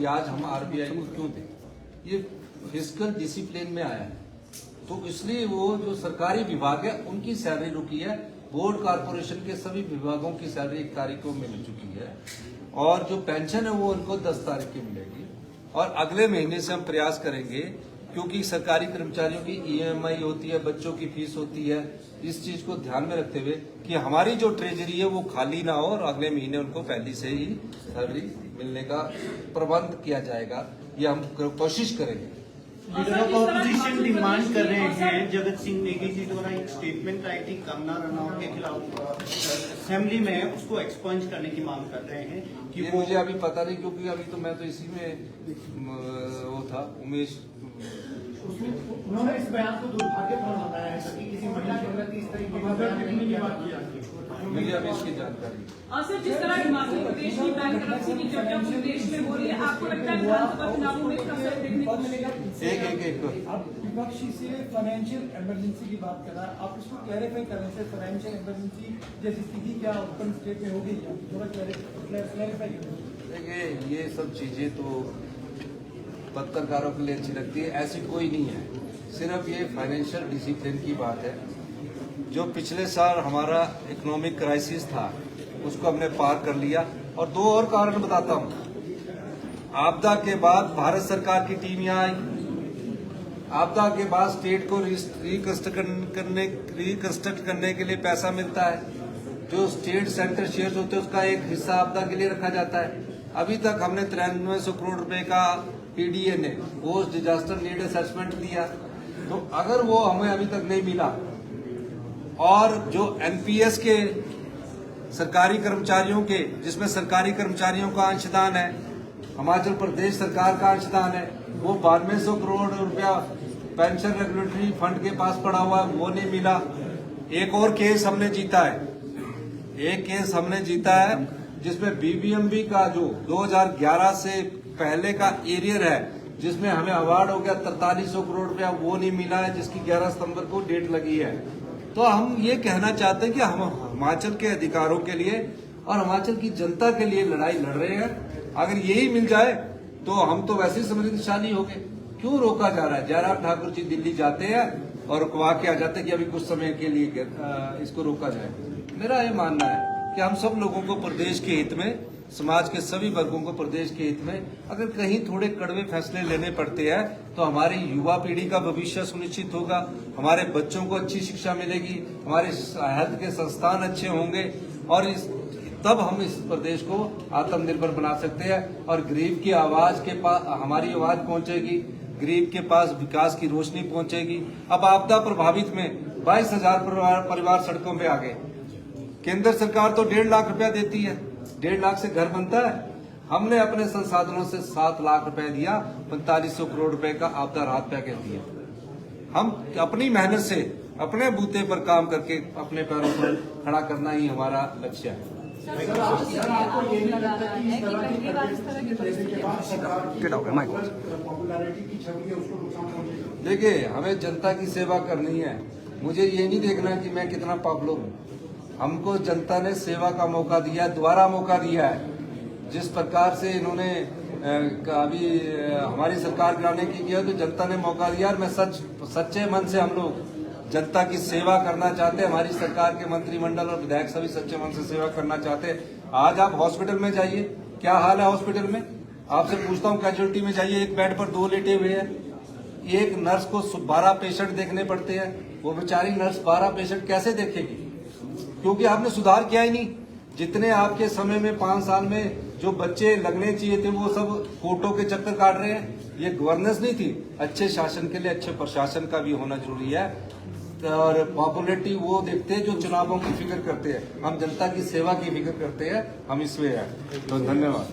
कि आज हम आरबीआई को क्यों दें। ये फिस्कल डिसिप्लिन में आया है, तो इसलिए वो जो सरकारी विभाग है उनकी सैलरी रुकी है। बोर्ड कॉर्पोरेशन के सभी विभागों की सैलरी 1 तारीख को मिल चुकी है और जो पेंशन है वो उनको 10 तारीख की मिलेगी। और अगले महीने से हम प्रयास करेंगे, क्योंकि सरकारी कर्मचारियों की ईएमआई होती है, बच्चों की फीस होती है, इस चीज को ध्यान में रखते हुए कि हमारी जो ट्रेजरी है वो खाली ना हो और अगले महीने उनको पहले से ही सैलरी मिलने का प्रबंध किया जाएगा। ये हम कोशिश करेंगे। लीडर ऑफ ऑपोजिशन डिमांड कर रहे हैं, जगत सिंह नेगी जी द्वारा एक स्टेटमेंट आई थी कंगना रनौत के खिलाफ असेंबली में, उसको एक्सपंज करने की मांग कर रहे हैं कि ये मुझे अभी पता नहीं, क्योंकि अभी तो मैं तो इसी में वो था उमेश। उन्होंने इस बयान को दुर्भाग्यपूर्ण बताया है कि किसी महिला के प्रति इस तरीके का बयान नहीं किया गया। मुझे अभी इसकी जानकारी। सर, जिस तरह हिमाचल प्रदेश की बैंकरप्सी की चर्चा पूरे देश में हो रही है, आपको लगता है विधानसभा चुनावों में इसका असर देखने को मिलेगा? एक आप विपक्षी से फाइनेंशियल इमरजेंसी की बात कर रहा है, आप इसको क्लैरिफाई करने से फाइनेंशियल इमरजेंसी जैसी स्थिति क्या ओपन स्टेट में हो गई है, थोड़ा क्लैरिफाई करें। देखिए, ये सब चीजें तो पत्रकारों के लिए अच्छी लगती है, ऐसी कोई नहीं है। सिर्फ ये फाइनेंशियल डिसिप्लिन की बात है। जो पिछले साल हमारा इकोनॉमिक क्राइसिस था उसको हमने पार कर लिया। और 2 और कारण बताता हूँ। आपदा के बाद भारत सरकार की टीम यहाँ आई। आपदा के बाद स्टेट को रिकंस्ट्रक्ट करने के लिए पैसा मिलता है। जो स्टेट सेंटर शेयर होते हैं उसका एक हिस्सा आपदा के लिए रखा जाता है। अभी तक हमने 9300 करोड़ रुपए का पीडीए ने पोस्ट डिजास्टर नीड असेसमेंट दिया, तो अगर वो हमें अभी तक नहीं मिला और जो एनपीएस के सरकारी कर्मचारियों के, जिसमें सरकारी कर्मचारियों का अंशदान है, हिमाचल प्रदेश सरकार का अंशदान है, वो 9200 करोड़ रुपया पेंशन रेगुलेटरी फंड के पास पड़ा हुआ है, वो नहीं मिला। एक और केस हमने जीता है, जिसमें बीबीएमबी का जो 2011 से पहले का एरियर है, जिसमें हमें अवार्ड हो गया 4300 करोड़ रुपया, वो नहीं मिला है, जिसकी 11 सितंबर को डेट लगी है। तो हम ये कहना चाहते हैं कि हम हिमाचल के अधिकारों के लिए और हिमाचल की जनता के लिए लड़ाई लड़ रहे हैं। अगर यही मिल जाए तो हम तो वैसे ही समृद्धशाली हो गए। क्यों रोका जा रहा है? जयराम ठाकुर जी दिल्ली जाते हैं और रुकवा के आ जाते हैं कि अभी कुछ समय के लिए इसको रोका जाए। मेरा ये मानना है कि हम सब लोगों को प्रदेश के हित में, समाज के सभी वर्गों को प्रदेश के हित में अगर कहीं थोड़े कड़वे फैसले लेने पड़ते हैं तो हमारी युवा पीढ़ी का भविष्य सुनिश्चित होगा, हमारे बच्चों को अच्छी शिक्षा मिलेगी, हमारे हेल्थ के संस्थान अच्छे होंगे और तब हम इस प्रदेश को आत्मनिर्भर बना सकते हैं और गरीब की आवाज के पास हमारी आवाज पहुंचेगी, गरीब के पास विकास की रोशनी पहुंचेगी। अब आपदा प्रभावित में 22,000 परिवार सड़कों पे आ गए। केंद्र सरकार तो 1.5 लाख रुपया देती है, 1.5 लाख से घर बनता है। हमने अपने संसाधनों से 7 लाख रुपए दिया, 4500 करोड़ रुपए का आपदा राहत पैकेज दिया। हम अपनी मेहनत से अपने बूते पर काम करके अपने पैरों पर खड़ा करना ही हमारा लक्ष्य है। देखिए, हमें जनता की सेवा करनी है। मुझे ये नहीं देखना कि मैं कितना पॉपुलर हूँ। हमको जनता ने सेवा का मौका दिया, दोबारा मौका दिया है। जिस प्रकार से इन्होंने अभी हमारी सरकार गिराने की किया तो जनता ने मौका दिया और मैं सच्चे मन से हम लोग जनता की सेवा करना चाहते हैं। हमारी सरकार के मंत्रिमंडल और विधायक सभी सच्चे मन से सेवा करना चाहते हैं। आज आप हॉस्पिटल में जाइए, क्या हाल है हॉस्पिटल में? आपसे पूछता हूँ, कैजुअलिटी में जाइए, एक बेड पर 2 लेटे हुए हैं। एक नर्स को 12 पेशेंट देखने पड़ते हैं। वो बेचारी नर्स 12 पेशेंट कैसे देखेगी? क्योंकि आपने सुधार किया ही नहीं। जितने आपके समय में 5 साल में जो बच्चे लगने चाहिए थे वो सब कोर्टों के चक्कर काट रहे हैं। ये गवर्नेंस नहीं थी। अच्छे शासन के लिए अच्छे प्रशासन का भी होना जरूरी है और पॉपुलरिटी वो देखते हैं जो चुनावों की फिक्र करते हैं। हम जनता की सेवा की फिक्र करते हैं, हम इसमें हैं। तो धन्यवाद।